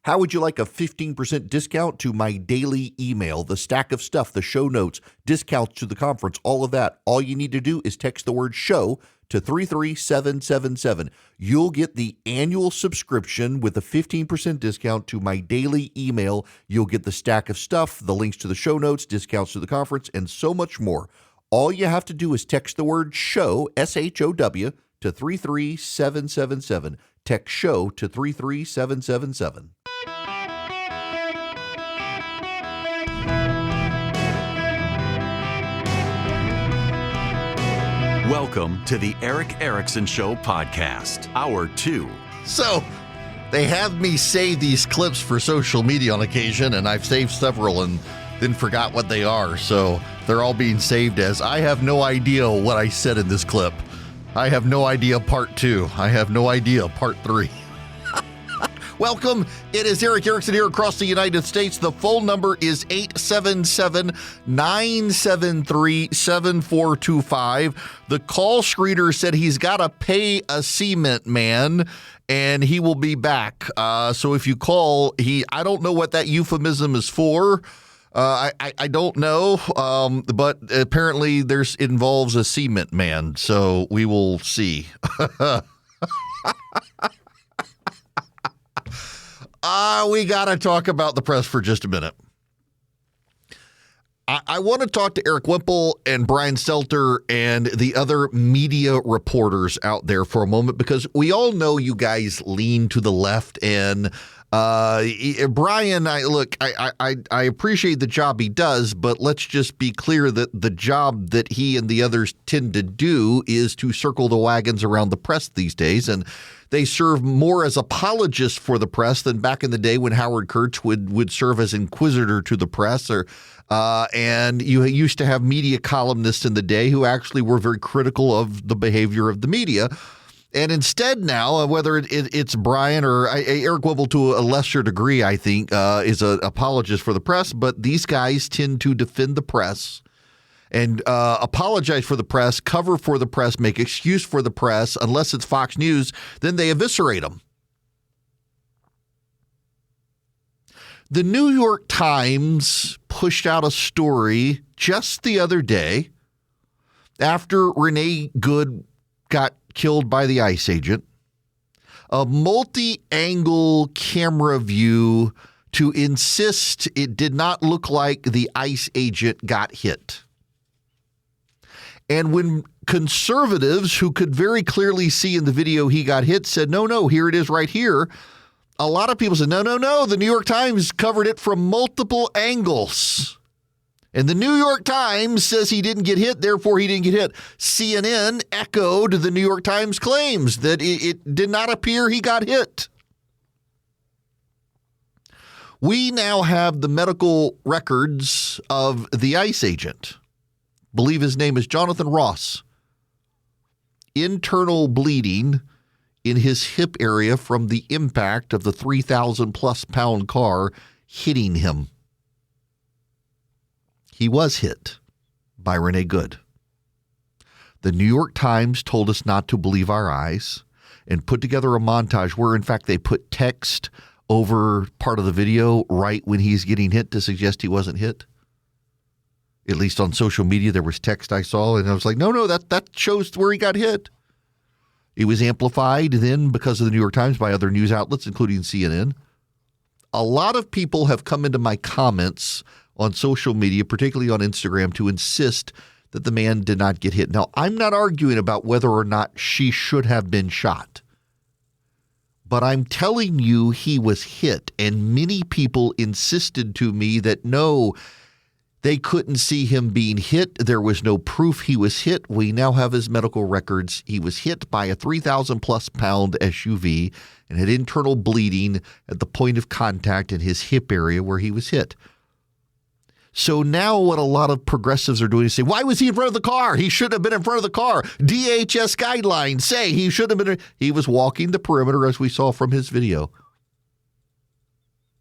How would you like a 15% discount to my daily email, the stack of stuff, the show notes, discounts to the conference, all of that? All you need to do is text the word show to 33777. You'll get the annual subscription with a 15% discount to my daily email. You'll get the stack of stuff, the links to the show notes, discounts to the conference, and so much more. All you have to do is text the word show, SHOW, to 33777. Text show to 33777. Welcome to the Eric Erickson Show podcast, Hour 2. So, they have me save these clips for social media on occasion, and I've saved several and then forgot what they are. So, they're all being saved as, I have no idea what I said in this clip. I have no idea part 2. I have no idea part 3. Welcome. It is Eric Erickson here across the United States. The phone number is 877-973-7425. The call screener said he's got to pay a cement man, and he will be back. So if you call, I don't know what that euphemism is for. I don't know, but apparently it involves a cement man, so we will see. We got to talk about the press for just a minute. I want to talk to Eric Wimple and Brian Stelter and the other media reporters out there for a moment, because we all know you guys lean to the left. And Brian, I appreciate the job he does, but let's just be clear that the job that he and the others tend to do is to circle the wagons around the press these days. And they serve more as apologists for the press than back in the day when Howard Kurtz would serve as inquisitor to the press. And you used to have media columnists in the day who actually were very critical of the behavior of the media. And instead now, whether it's Brian or Eric Wimple to a lesser degree, I think, is an apologist for the press. But these guys tend to defend the press and apologize for the press, cover for the press, make excuse for the press. Unless it's Fox News, then they eviscerate them. The New York Times pushed out a story just the other day after Renee Good got killed by the ICE agent, a multi-angle camera view to insist it did not look like the ICE agent got hit. And when conservatives who could very clearly see in the video he got hit said, no, here it is right here, a lot of people said, no, the New York Times covered it from multiple angles. And the New York Times says he didn't get hit, therefore he didn't get hit. CNN echoed the New York Times claims that it did not appear he got hit. We now have the medical records of the ICE agent. Believe his name is Jonathan Ross. Internal bleeding in his hip area from the impact of the 3,000-plus pound car hitting him. He was hit by Renee Good. The New York Times told us not to believe our eyes and put together a montage where, in fact, they put text over part of the video right when he's getting hit to suggest he wasn't hit. At least on social media, there was text I saw, and I was like, no, that shows where he got hit. It was amplified then because of the New York Times by other news outlets, including CNN. A lot of people have come into my comments on social media, particularly on Instagram, to insist that the man did not get hit. Now, I'm not arguing about whether or not she should have been shot, but I'm telling you he was hit, and many people insisted to me that no, they couldn't see him being hit. There was no proof he was hit. We now have his medical records. He was hit by a 3,000-plus pound SUV and had internal bleeding at the point of contact in his hip area where he was hit. So now what a lot of progressives are doing is say, why was he in front of the car? He shouldn't have been in front of the car. DHS guidelines say he shouldn't have been. He was walking the perimeter, as we saw from his video.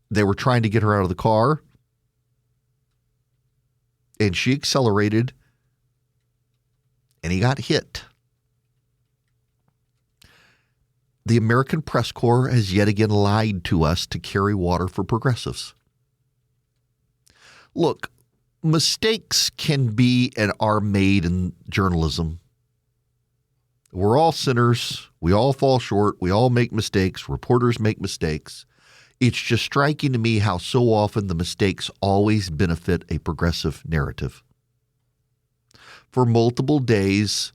They were trying to get her out of the car, and she accelerated, and he got hit. the American Press Corps has yet again lied to us to carry water for progressives. Look, mistakes can be and are made in journalism. We're all sinners. We all fall short. We all make mistakes. Reporters make mistakes. It's just striking to me how so often the mistakes always benefit a progressive narrative. For multiple days,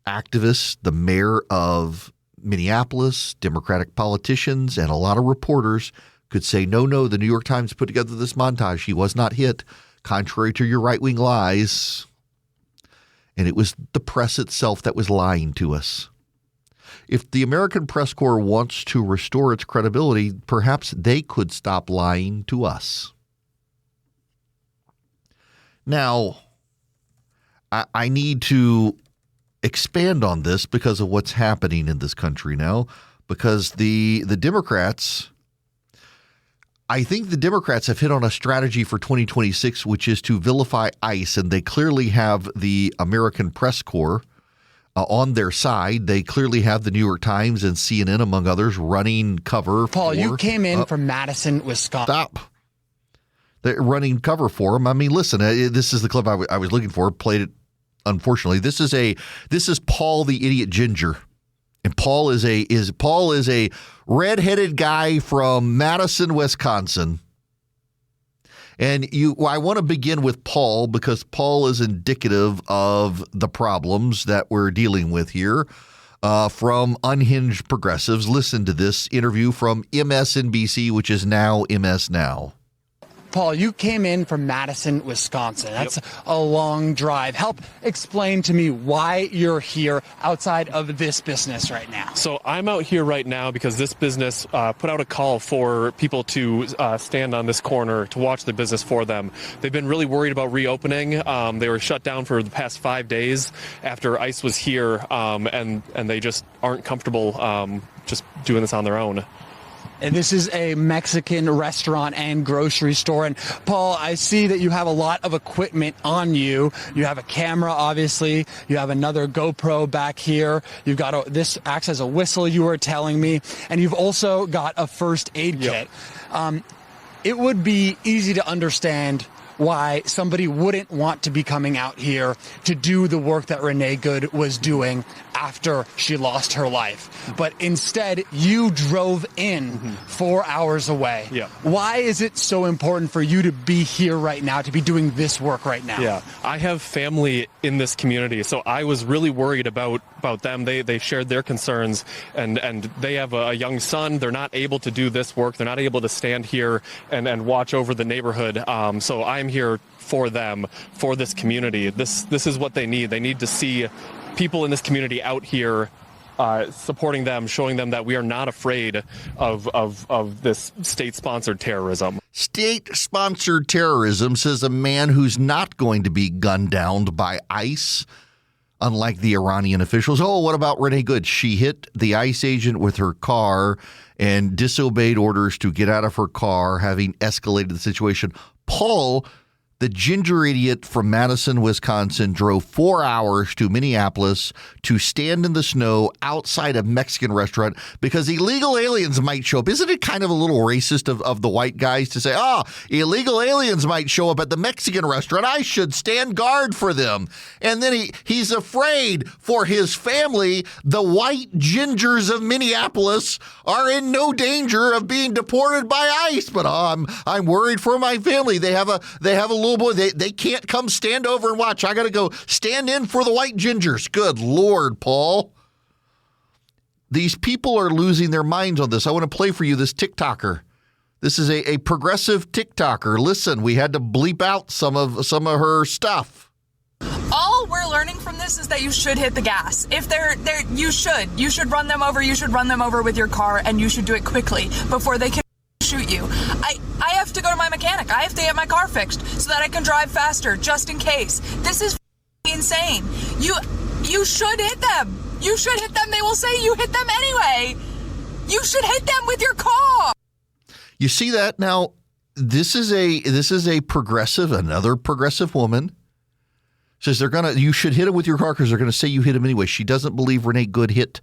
activists, the mayor of Minneapolis, Democratic politicians, and a lot of reporters could say, no, the New York Times put together this montage. He was not hit, contrary to your right-wing lies. And it was the press itself that was lying to us. If the American Press Corps wants to restore its credibility, perhaps they could stop lying to us. Now, I need to expand on this because of what's happening in this country now, because the Democrats, I think the Democrats have hit on a strategy for 2026, which is to vilify ICE, and they clearly have the American Press Corps on their side. They clearly have the New York Times and CNN, among others, running cover. Paul, you came in from Madison, Wisconsin. Stop. They're running cover for them. I mean, listen, this is the clip I was looking for. Played it, unfortunately. This is Paul the Idiot Ginger. And Paul is a redheaded guy from Madison, Wisconsin. And I want to begin with Paul because Paul is indicative of the problems that we're dealing with here from unhinged progressives. Listen to this interview from MSNBC, which is now MS Now. Paul, you came in from Madison, Wisconsin. That's a long drive. Help explain to me why you're here outside of this business right now. So I'm out here right now because this business put out a call for people to stand on this corner to watch the business for them. They've been really worried about reopening. They were shut down for the past 5 days after ICE was here, and they just aren't comfortable just doing this on their own. And this is a Mexican restaurant and grocery store. And Paul, I see that you have a lot of equipment on you. You have a camera, obviously. You have another GoPro back here. You've got this acts as a whistle, you were telling me. And you've also got a first aid kit. It would be easy to understand why somebody wouldn't want to be coming out here to do the work that Renee Good was doing after she lost her life. But instead, you drove in 4 hours away. Yeah. Why is it so important for you to be here right now, to be doing this work right now? Yeah, I have family in this community, so I was really worried about them. They shared their concerns, and they have a young son. They're not able to do this work. They're not able to stand here and watch over the neighborhood. So I'm here for them, for this community. This is what they need. They need to see people in this community out here supporting them, showing them that we are not afraid of this state-sponsored terrorism. State-sponsored terrorism, says a man who's not going to be gunned down by ICE, unlike the Iranian officials. Oh, what about Renee Good? She hit the ICE agent with her car and disobeyed orders to get out of her car, having escalated the situation. Paul, the ginger idiot from Madison, Wisconsin, drove 4 hours to Minneapolis to stand in the snow outside a Mexican restaurant because illegal aliens might show up. Isn't it kind of a little racist of the white guys to say, illegal aliens might show up at the Mexican restaurant. I should stand guard for them. And then he's afraid for his family. The white gingers of Minneapolis are in no danger of being deported by ICE. But I'm worried for my family. They have a little boy, they can't come stand over and watch. I got to go stand in for the white gingers. Good Lord, Paul. These people are losing their minds on this. I want to play for you this TikToker. This is a progressive TikToker. Listen, we had to bleep out some of her stuff. All we're learning from this is that you should hit the gas. If you should run them over. You should run them over with your car, and you should do it quickly before they can shoot you. I have to go to my mechanic. I have to get my car fixed so that I can drive faster, just in case. This is insane. You should hit them. You should hit them. They will say you hit them anyway. You should hit them with your car. You see that? Now, this is a progressive, another progressive woman. Says you should hit them with your car because they're going to say you hit them anyway. She doesn't believe Renee Good hit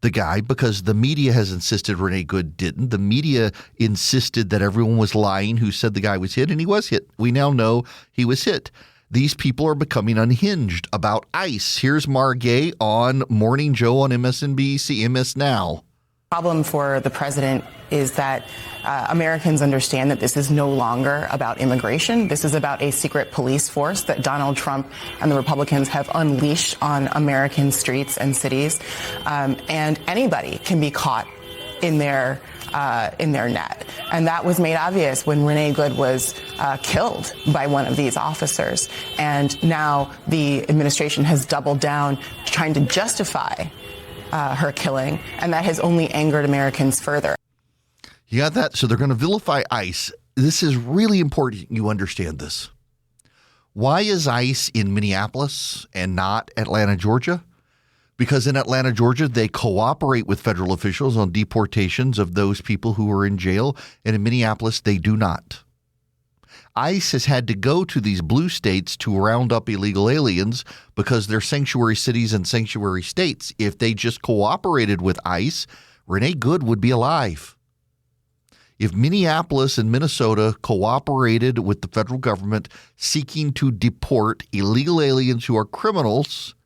the guy because the media has insisted Renee Good didn't. The media insisted that everyone was lying who said the guy was hit, and he was hit. We now know he was hit. These people are becoming unhinged about ICE. Here's Margay on Morning Joe on MSNBC, MS Now. Problem for the president is that Americans understand that this is no longer about immigration. This is about a secret police force that Donald Trump and the Republicans have unleashed on American streets and cities. And anybody can be caught in their net. And that was made obvious when Renee Good was killed by one of these officers. And now the administration has doubled down trying to justify her killing, and that has only angered Americans further. You got that? So they're going to vilify ICE. This is really important you understand this. Why is ICE in Minneapolis and not Atlanta, Georgia? Because in Atlanta, Georgia, they cooperate with federal officials on deportations of those people who are in jail, and in Minneapolis, they do not. ICE has had to go to these blue states to round up illegal aliens because they're sanctuary cities and sanctuary states. If they just cooperated with ICE, Renee Good would be alive. If Minneapolis and Minnesota cooperated with the federal government seeking to deport illegal aliens who are criminals,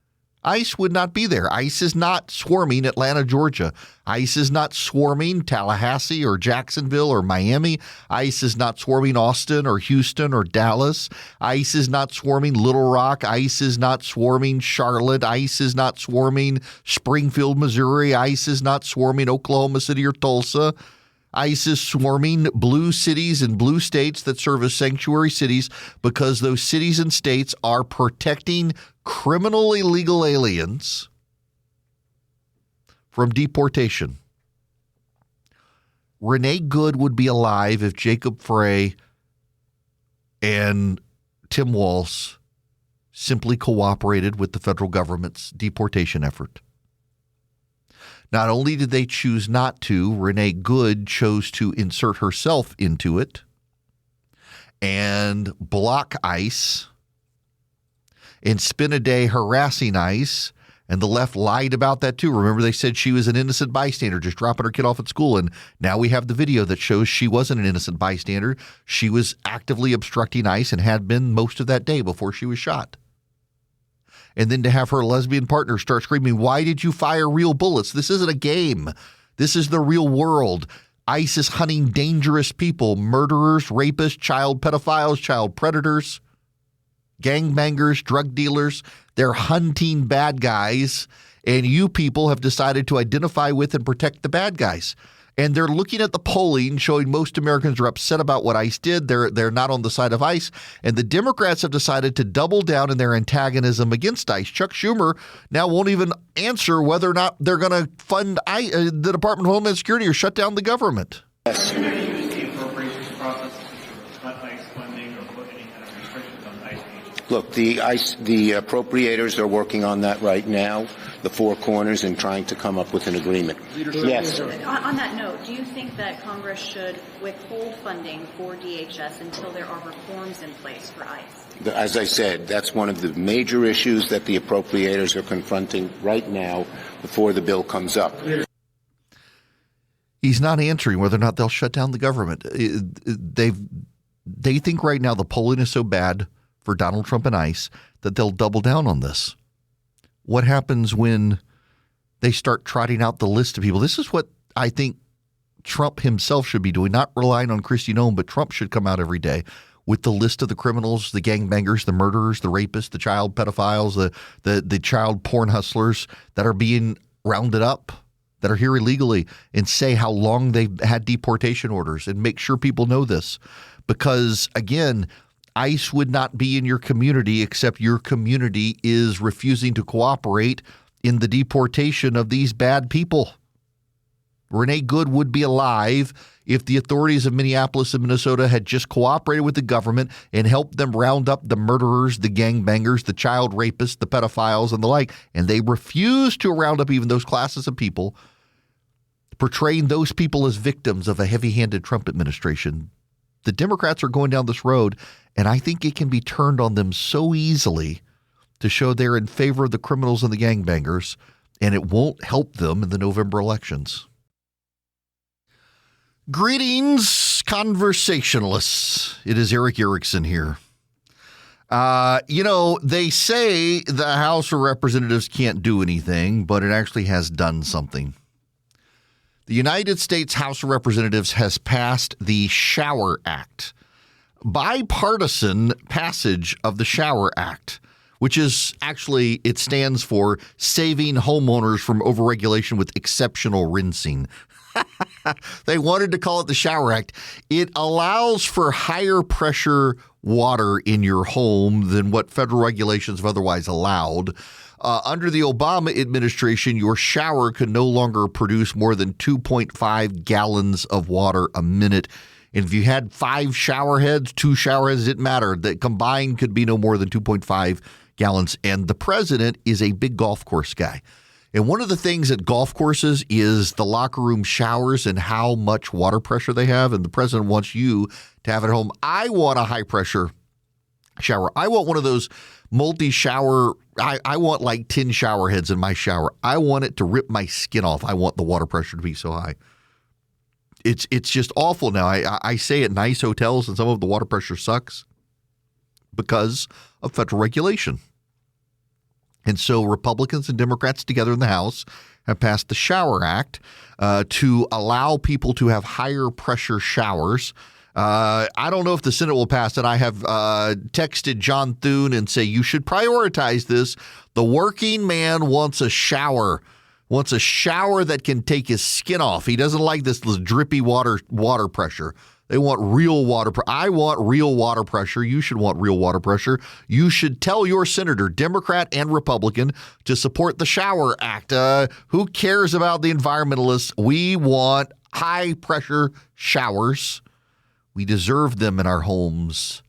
ICE would not be there. ICE is not swarming Atlanta, Georgia. ICE is not swarming Tallahassee or Jacksonville or Miami. ICE is not swarming Austin or Houston or Dallas. ICE is not swarming Little Rock. ICE is not swarming Charlotte. ICE is not swarming Springfield, Missouri. ICE is not swarming Oklahoma City or Tulsa. ICE is swarming blue cities and blue states that serve as sanctuary cities because those cities and states are protecting criminal illegal aliens from deportation. Renee Good would be alive if Jacob Frey and Tim Walz simply cooperated with the federal government's deportation effort. Not only did they choose not to, Renee Good chose to insert herself into it and block ICE and spend a day harassing ICE. And the left lied about that too. Remember, they said she was an innocent bystander just dropping her kid off at school. And now we have the video that shows she wasn't an innocent bystander. She was actively obstructing ICE and had been most of that day before she was shot. And then to have her lesbian partner start screaming, "Why did you fire real bullets? This isn't a game. This is the real world. ICE is hunting dangerous people, murderers, rapists, child pedophiles, child predators, gangbangers, drug dealers. They're hunting bad guys, and you people have decided to identify with and protect the bad guys." And they're looking at the polling showing most Americans are upset about what ICE did. They're not on the side of ICE. And the Democrats have decided to double down in their antagonism against ICE. Chuck Schumer now won't even answer whether or not they're going to fund the Department of Homeland Security or shut down the government. Yes. The appropriations process to cut ICE funding or put any kind of restrictions on ICE. Look, the appropriators are working on that right now, the four corners, and trying to come up with an agreement. Yes. On that note, do you think that Congress should withhold funding for DHS until there are reforms in place for ICE? As I said, that's one of the major issues that the appropriators are confronting right now before the bill comes up. He's not answering whether or not they'll shut down the government. They think right now the polling is so bad for Donald Trump and ICE that they'll double down on this. What happens when they start trotting out the list of people? This is what I think Trump himself should be doing, not relying on Kristi Noem, but Trump should come out every day with the list of the criminals, the gangbangers, the murderers, the rapists, the child pedophiles, the child porn hustlers that are being rounded up, that are here illegally, and say how long they've had deportation orders and make sure people know this. Because, again, ICE would not be in your community except your community is refusing to cooperate in the deportation of these bad people. Renee Good would be alive if the authorities of Minneapolis and Minnesota had just cooperated with the government and helped them round up the murderers, the gangbangers, the child rapists, the pedophiles, and the like. And they refused to round up even those classes of people, portraying those people as victims of a heavy-handed Trump administration. The Democrats are going down this road, and I think it can be turned on them so easily to show they're in favor of the criminals and the gangbangers and it won't help them in the November elections. Greetings, conversationalists. It is Eric Erickson here. They say the House of Representatives can't do anything, but it actually has done something. The United States House of Representatives has passed the Shower Act, bipartisan passage of the Shower Act, which is actually, it stands for Saving Homeowners from Overregulation with Exceptional Rinsing. They wanted to call it the Shower Act. It allows for higher pressure water in your home than what federal regulations have otherwise allowed. Under the Obama administration, your shower could no longer produce more than 2.5 gallons of water a minute. And if you had 5 shower heads, 2 shower heads, it didn't matter. That combined could be no more than 2.5 gallons. And the president is a big golf course guy. And one of the things at golf courses is the locker room showers and how much water pressure they have. And the president wants you to have at home. I want a high pressure shower. I want one of those multi-shower. I want like 10 shower heads in my shower. I want it to rip my skin off. I want the water pressure to be so high. It's just awful now. I say at nice hotels and some of the water pressure sucks because of federal regulation. And so Republicans and Democrats together in the House have passed the Shower Act to allow people to have higher pressure showers. I don't know if the Senate will pass it. I have texted John Thune and say you should prioritize this. The working man wants a shower that can take his skin off. He doesn't like this drippy water pressure. They want real water. I want real water pressure. You should want real water pressure. You should tell your senator, Democrat and Republican, to support the Shower Act. Who cares about the environmentalists? We want high pressure showers. We deserve them in our homes.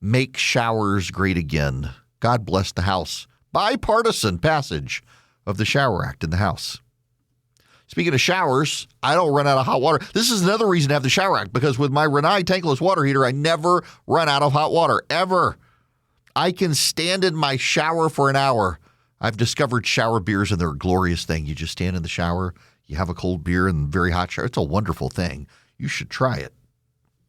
Make showers great again. God bless the House. Bipartisan passage of the Shower Act in the House. Speaking of showers, I don't run out of hot water. This is another reason to have the Shower Act, because with my Rinnai tankless water heater, I never run out of hot water, ever. I can stand in my shower for an hour. I've discovered shower beers, and they're a glorious thing. You just stand in the shower, you have a cold beer and very hot shower. It's a wonderful thing. You should try it.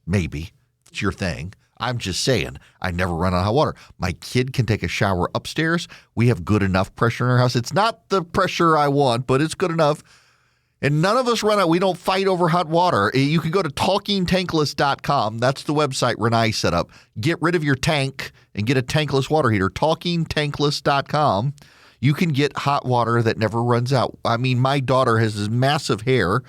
Maybe. It's your thing. I'm just saying, I never run out of hot water. My kid can take a shower upstairs. We have good enough pressure in our house. It's not the pressure I want, but it's good enough. And none of us run out. We don't fight over hot water. You can go to talkingtankless.com. That's the website Rinnai set up. Get rid of your tank and get a tankless water heater. Talkingtankless.com. You can get hot water that never runs out. I mean, my daughter has this massive hair.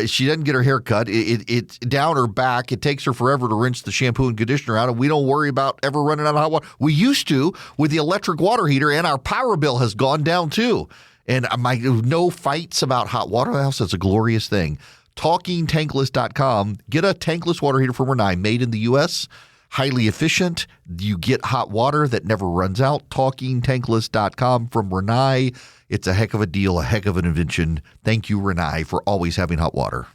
She doesn't get her hair cut. It's down her back. It takes her forever to rinse the shampoo and conditioner out, and we don't worry about ever running out of hot water. We used to with the electric water heater, and our power bill has gone down too. And no fights about hot water in the house. That's a glorious thing. TalkingTankless.com. Get a tankless water heater from Rinnai, made in the U.S., highly efficient. You get hot water that never runs out. TalkingTankless.com from Rinnai. It's a heck of a deal, a heck of an invention. Thank you, Rinnai, for always having hot water.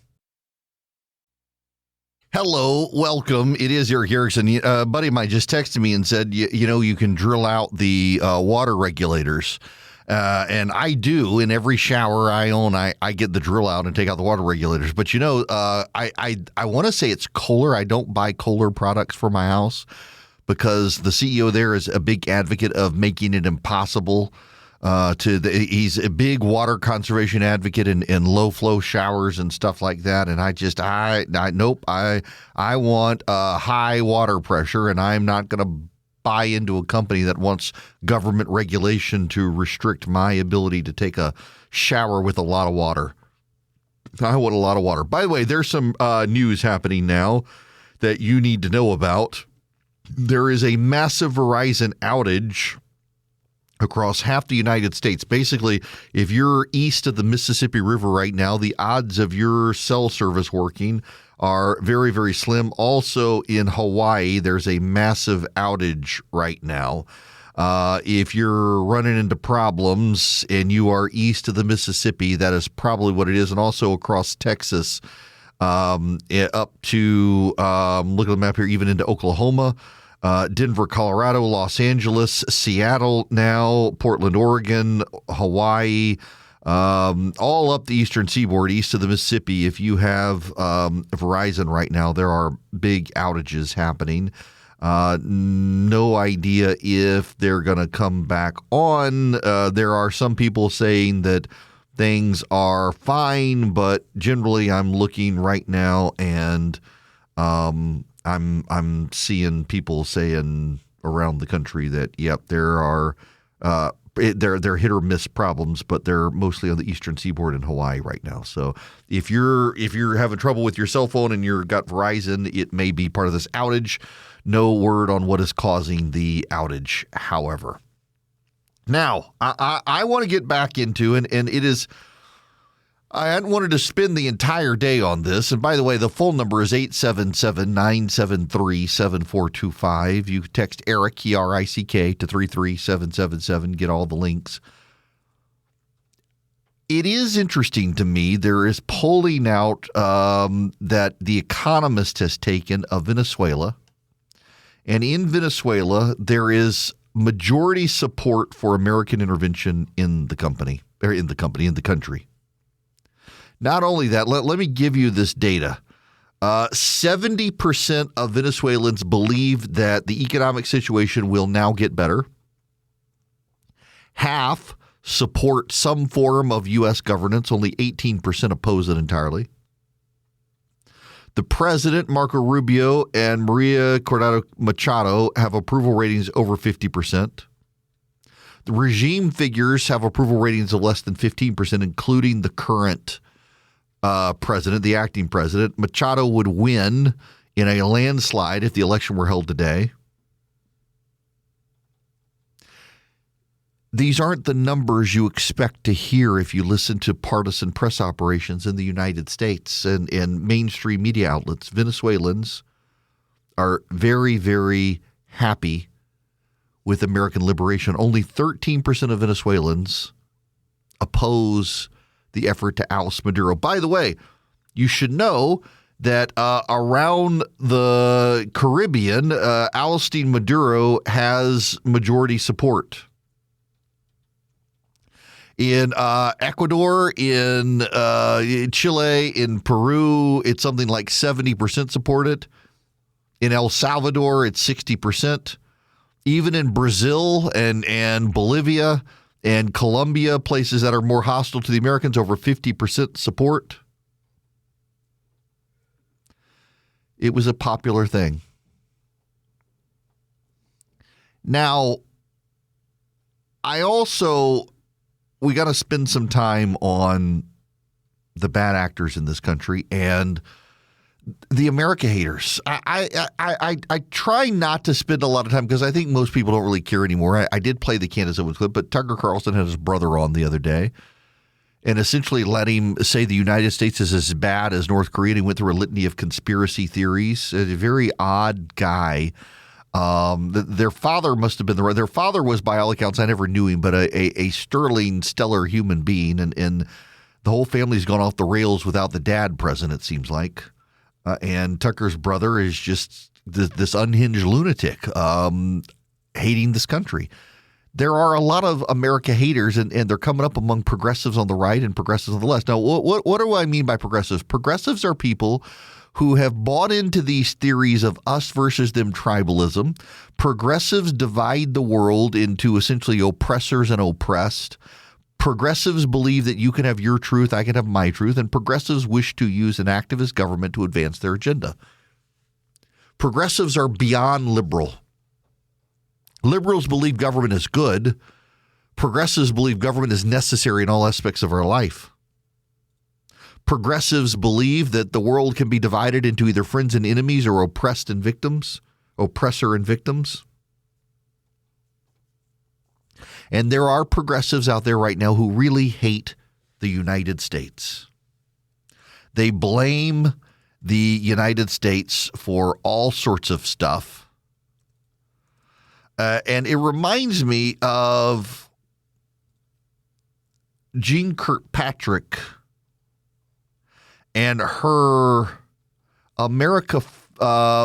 Hello, welcome. It is Eric Erickson. A buddy of mine just texted me and said, you can drill out the water regulators. And I do. In every shower I own, I get the drill out and take out the water regulators. But, I want to say it's Kohler. I don't buy Kohler products for my house because the CEO there is a big advocate of making it impossible. He's a big water conservation advocate in low flow showers and stuff like that. And I want high water pressure, and I'm not going to buy into a company that wants government regulation to restrict my ability to take a shower with a lot of water. I want a lot of water. By the way, there's some news happening now that you need to know about. There is a massive Verizon outage across half the United States. Basically, if you're east of the Mississippi River right now, the odds of your cell service working are very, very slim. Also in Hawaii, there's a massive outage right now. If you're running into problems and you are east of the Mississippi, that is probably what it is. And also across Texas, up to, look at the map here, even into Oklahoma, Denver, Colorado, Los Angeles, Seattle now, Portland, Oregon, Hawaii, all up the eastern seaboard, east of the Mississippi. If you have Verizon right now, there are big outages happening. No idea if they're going to come back on. There are some people saying that things are fine, but generally I'm looking right now and I'm seeing people saying around the country that, yep, there are they're hit or miss problems, but they're mostly on the eastern seaboard in Hawaii right now. So if you're having trouble with your cell phone and you've got Verizon, it may be part of this outage. No word on what is causing the outage, however. Now, I want to get back into, and it is, I hadn't wanted to spend the entire day on this. And by the way, the phone number is 877-973-7425. You text Eric, E-R-I-C-K, to 33777, get all the links. It is interesting to me. There is polling out that The Economist has taken of Venezuela. And in Venezuela, there is majority support for American intervention in the country. Not only that, let me give you this data. 70% of Venezuelans believe that the economic situation will now get better. Half support some form of U.S. governance. Only 18% oppose it entirely. The president, Marco Rubio, and Maria Corina Machado have approval ratings over 50%. The regime figures have approval ratings of less than 15%, including the current president, the acting president. Machado would win in a landslide if the election were held today. These aren't the numbers you expect to hear if you listen to partisan press operations in the United States and mainstream media outlets. Venezuelans are very, very happy with American liberation. Only 13% of Venezuelans oppose the effort to oust Maduro. By the way, you should know that around the Caribbean, ousting Maduro has majority support. In Ecuador, in Chile, in Peru, it's something like 70% supported. In El Salvador, it's 60%. Even in Brazil and Bolivia and Colombia, places that are more hostile to the Americans, over 50% support. It was a popular thing. Now, we got to spend some time on the bad actors in this country and the America haters. I try not to spend a lot of time because I think most people don't really care anymore. I did play the Candace Owens clip, but Tucker Carlson had his brother on the other day and essentially let him say the United States is as bad as North Korea. And he went through a litany of conspiracy theories. A very odd guy. Their father must have been their father was, by all accounts, I never knew him, but a sterling, stellar human being. And the whole family's gone off the rails without the dad present, it seems like. And Tucker's brother is just this unhinged lunatic, hating this country. There are a lot of America haters, and they're coming up among progressives on the right and progressives on the left. Now, what do I mean by progressives? Progressives are people who have bought into these theories of us versus them tribalism. Progressives divide the world into essentially oppressors and oppressed. Progressives believe that you can have your truth, I can have my truth, and progressives wish to use an activist government to advance their agenda. Progressives are beyond liberal. Liberals believe government is good. Progressives believe government is necessary in all aspects of our life. Progressives believe that the world can be divided into either friends and enemies or oppressor and victims. And there are progressives out there right now who really hate the United States. They blame the United States for all sorts of stuff. And it reminds me of Jean Kirkpatrick and her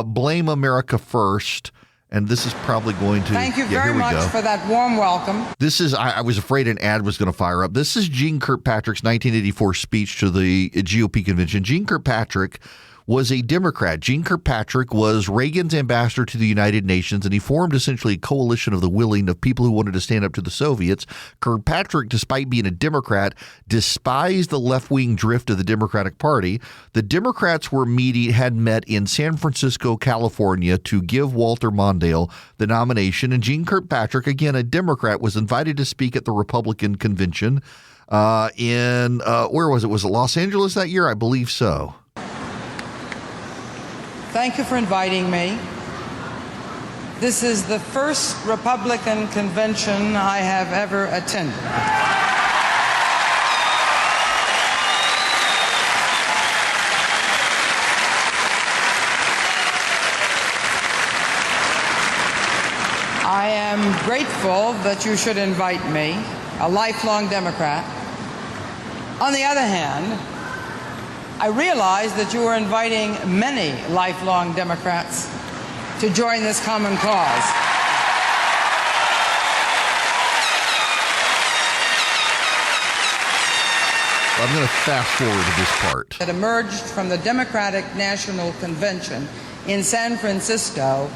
Blame America First And this is probably going to... Thank you here very we much go. for that warm welcome. This is, I was afraid an ad was going to fire up. This is Gene Kirkpatrick's 1984 speech to the GOP convention. Gene Kirkpatrick was a Democrat. Gene Kirkpatrick was Reagan's ambassador to the United Nations, and he formed essentially a coalition of the willing of people who wanted to stand up to the Soviets. Kirkpatrick, despite being a Democrat, despised the left-wing drift of the Democratic Party. The Democrats had met in San Francisco, California, to give Walter Mondale the nomination, and Gene Kirkpatrick, again a Democrat, was invited to speak at the Republican convention in where was it? Was it Los Angeles that year? I believe so. Thank you for inviting me. This is the first Republican convention I have ever attended. I am grateful that you should invite me, a lifelong Democrat. On the other hand, I realize that you are inviting many lifelong Democrats to join this common cause. I'm going to fast forward to this part. That emerged from the Democratic National Convention in San Francisco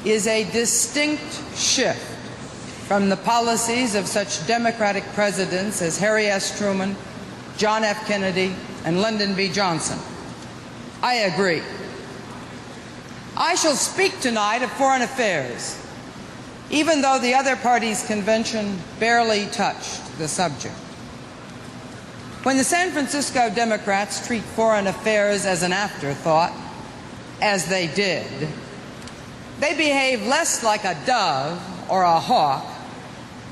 is a distinct shift from the policies of such Democratic presidents as Harry S. Truman, John F. Kennedy, and Lyndon B. Johnson. I agree. I shall speak tonight of foreign affairs, even though the other party's convention barely touched the subject. When the San Francisco Democrats treat foreign affairs as an afterthought, as they did, they behave less like a dove or a hawk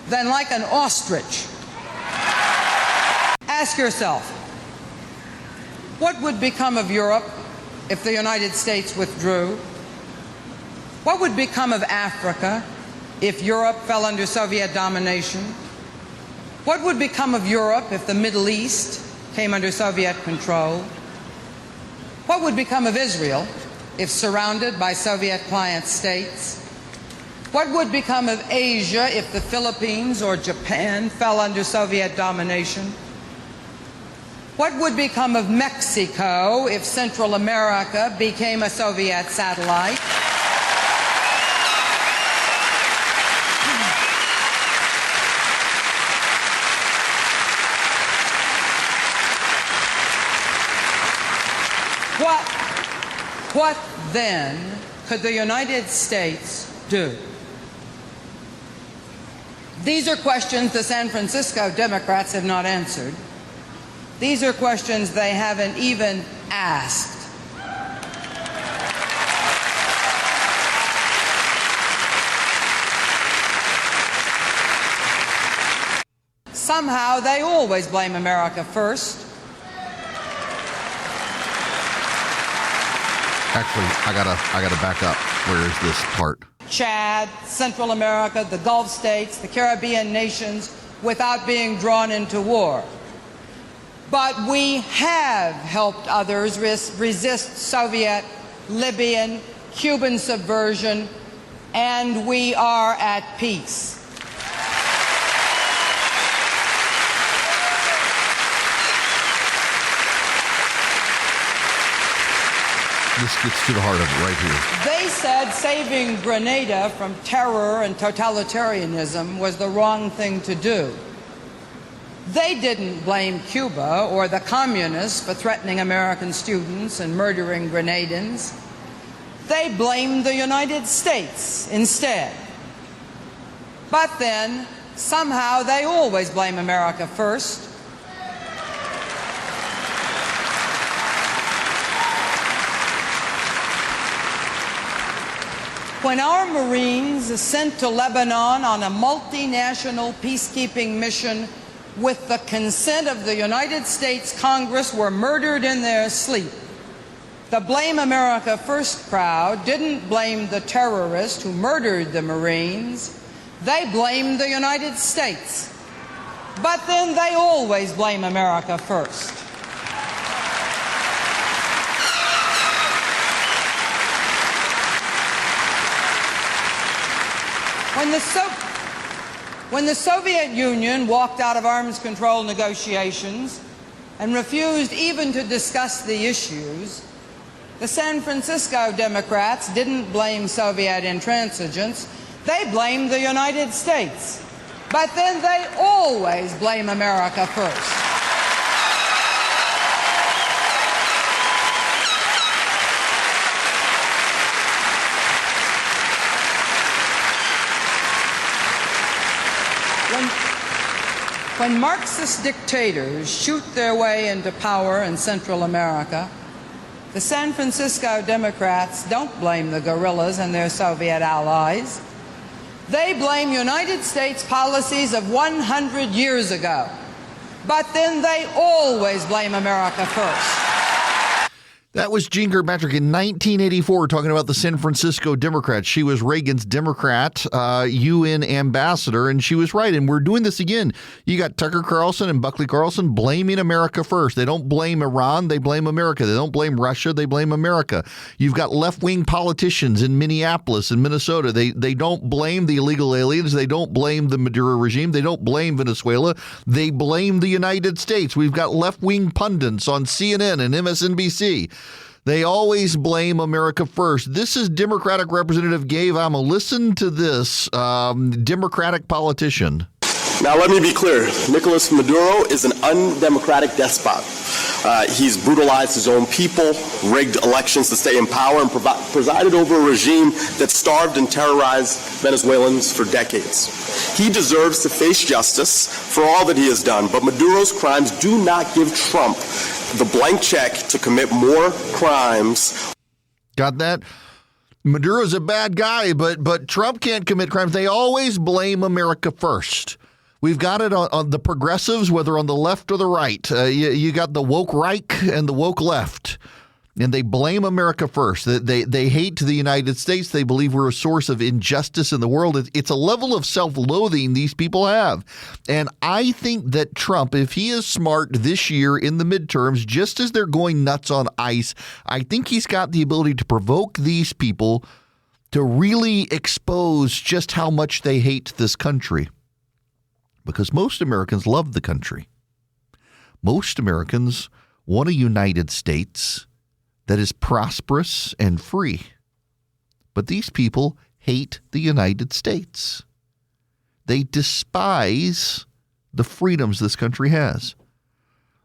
than like an ostrich. Ask yourself, what would become of Europe if the United States withdrew? What would become of Africa if Europe fell under Soviet domination? What would become of Europe if the Middle East came under Soviet control? What would become of Israel if surrounded by Soviet client states? What would become of Asia if the Philippines or Japan fell under Soviet domination? What would become of Mexico if Central America became a Soviet satellite? What then could the United States do? These are questions the San Francisco Democrats have not answered. These are questions they haven't even asked. Somehow they always blame America first. Actually, I gotta back up. Where is this part? Chad, Central America, the Gulf states, the Caribbean nations, without being drawn into war. But we have helped others resist Soviet, Libyan, Cuban subversion, and we are at peace. This gets to the heart of it right here. They said saving Grenada from terror and totalitarianism was the wrong thing to do. They didn't blame Cuba or the communists for threatening American students and murdering Grenadans. They blamed the United States instead. But then, somehow, they always blame America first. When our Marines sent to Lebanon on a multinational peacekeeping mission with the consent of the United States Congress were murdered in their sleep, the Blame America First crowd didn't blame the terrorist who murdered the Marines. They blamed the United States. But then they always blame America first. When the Soviet Union walked out of arms control negotiations and refused even to discuss the issues, the San Francisco Democrats didn't blame Soviet intransigence. They blamed the United States. But then they always blame America first. When Marxist dictators shoot their way into power in Central America, the San Francisco Democrats don't blame the guerrillas and their Soviet allies. They blame United States policies of 100 years ago. But then they always blame America first. That was Jean Kirkpatrick in 1984 talking about the San Francisco Democrats. She was Reagan's Democrat UN ambassador, and she was right. And we're doing this again. You got Tucker Carlson and Buckley Carlson blaming America first. They don't blame Iran. They blame America. They don't blame Russia. They blame America. You've got left-wing politicians in Minneapolis and Minnesota. They don't blame the illegal aliens. They don't blame the Maduro regime. They don't blame Venezuela. They blame the United States. We've got left-wing pundits on CNN and MSNBC. They always blame America first. This is Democratic Representative Gabe Alma. Listen to this Democratic politician. Now, let me be clear. Nicolas Maduro is an undemocratic despot. He's brutalized his own people, rigged elections to stay in power, and presided over a regime that starved and terrorized Venezuelans for decades. He deserves to face justice for all that he has done, but Maduro's crimes do not give Trump the blank check to commit more crimes. Got that? Maduro's a bad guy, but Trump can't commit crimes. They always blame America first. We've got it on the progressives, whether on the left or the right. You got the woke right and the woke left, and they blame America first. They hate the United States. They believe we're a source of injustice in the world. It's a level of self-loathing these people have. And I think that Trump, if he is smart this year in the midterms, just as they're going nuts on ICE, I think he's got the ability to provoke these people to really expose just how much they hate this country. Because most Americans love the country. Most Americans want a United States that is prosperous and free. But these people hate the United States. They despise the freedoms this country has.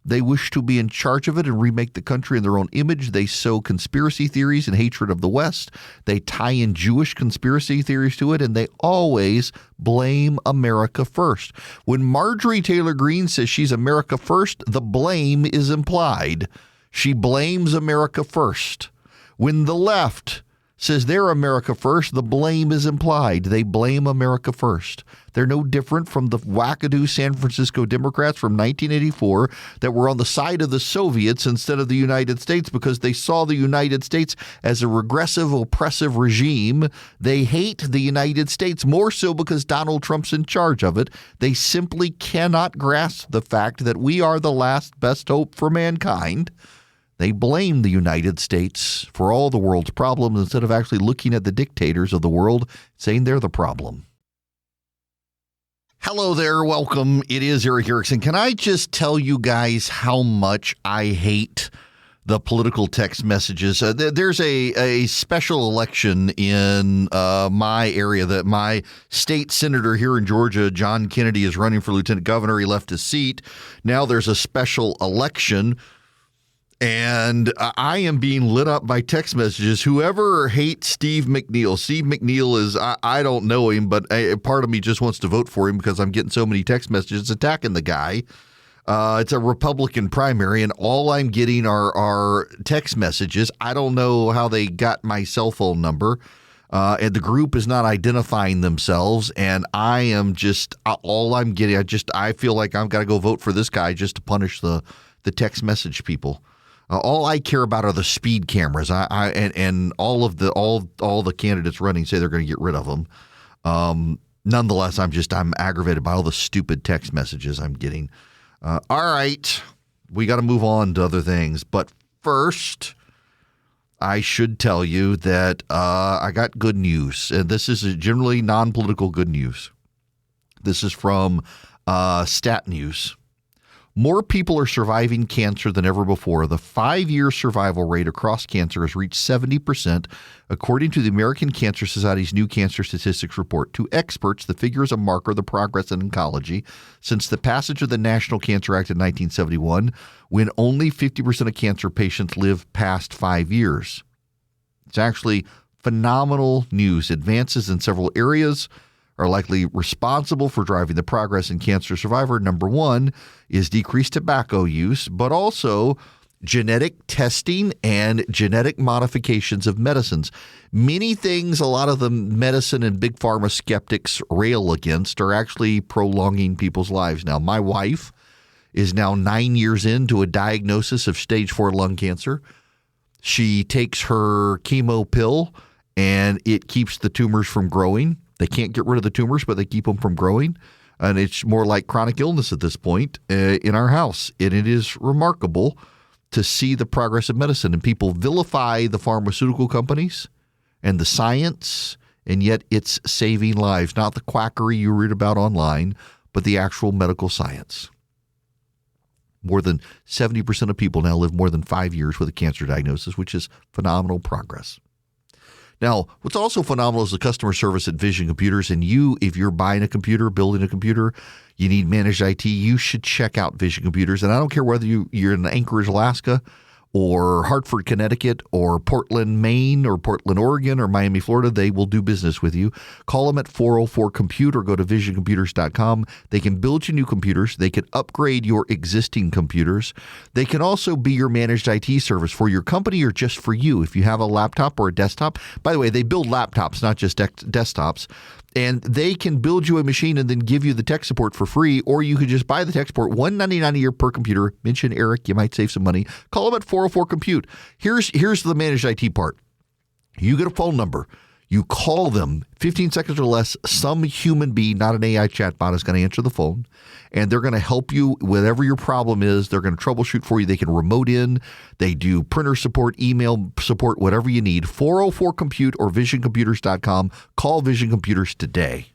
They wish to be in charge of it and remake the country in their own image. They sow conspiracy theories and hatred of the West. They tie in Jewish conspiracy theories to it, and they always blame America first. When Marjorie Taylor Greene says she's America first, the blame is implied. She blames America first. When the left says they're America first, the blame is implied. They blame America first. They're no different from the wackadoo San Francisco Democrats from 1984 that were on the side of the Soviets instead of the United States because they saw the United States as a regressive, oppressive regime. They hate the United States more so because Donald Trump's in charge of it. They simply cannot grasp the fact that we are the last best hope for mankind. They blame the United States for all the world's problems instead of actually looking at the dictators of the world, saying they're the problem. Hello there. Welcome. It is Eric Erickson. Can I just tell you guys how much I hate the political text messages? There's a special election in my area that my state senator here in Georgia, John Kennedy, is running for lieutenant governor. He left his seat. Now there's a special election. And I am being lit up by text messages. Whoever hates Steve McNeil is, I don't know him, but part of me just wants to vote for him because I'm getting so many text messages attacking the guy. It's a Republican primary, and all I'm getting are text messages. I don't know how they got my cell phone number. And the group is not identifying themselves, and I am just, all I'm getting, I feel like I've got to go vote for this guy just to punish the text message people. All I care about are the speed cameras. And all the candidates running say they're going to get rid of them. Nonetheless, I'm aggravated by all the stupid text messages I'm getting. All right, we got to move on to other things. But first, I should tell you that I got good news, and this is generally non-political good news. This is from Stat News. More people are surviving cancer than ever before. The 5-year survival rate across cancer has reached 70%, according to the American Cancer Society's new Cancer Statistics Report. To experts, the figure is a marker of the progress in oncology since the passage of the National Cancer Act in 1971, when only 50% of cancer patients live past 5 years. It's actually phenomenal news. Advances in several areas are likely responsible for driving the progress in cancer survivor. Number one is decreased tobacco use, but also genetic testing and genetic modifications of medicines. Many things a lot of the medicine and big pharma skeptics rail against are actually prolonging people's lives. Now, my wife is now 9 years into a diagnosis of stage 4 lung cancer. She takes her chemo pill, and it keeps the tumors from growing. They can't get rid of the tumors, but they keep them from growing. And it's more like chronic illness at this point in our house. And it is remarkable to see the progress of medicine. And people vilify the pharmaceutical companies and the science, and yet it's saving lives. Not the quackery you read about online, but the actual medical science. More than 70% of people now live more than 5 years with a cancer diagnosis, which is phenomenal progress. Now, what's also phenomenal is the customer service at Vision Computers. And you, if you're buying a computer, building a computer, you need managed IT, you should check out Vision Computers. And I don't care whether you're in Anchorage, Alaska, or Hartford, Connecticut, or Portland, Maine, or Portland, Oregon, or Miami, Florida, they will do business with you. Call them at 404-COMPUTE or go to visioncomputers.com. They can build you new computers. They can upgrade your existing computers. They can also be your managed IT service for your company or just for you. If you have a laptop or a desktop, by the way, they build laptops, not just desktops. And they can build you a machine and then give you the tech support for free, or you could just buy the tech support, $199 a year per computer. Mention Eric, you might save some money. Call them at 404-COMPUTE. Here's the managed IT part. You get a phone number. You call them, 15 seconds or less, some human being, not an AI chatbot, is going to answer the phone, and they're going to help you whatever your problem is. They're going to troubleshoot for you. They can remote in. They do printer support, email support, whatever you need. 404-COMPUTE or visioncomputers.com. Call Vision Computers today.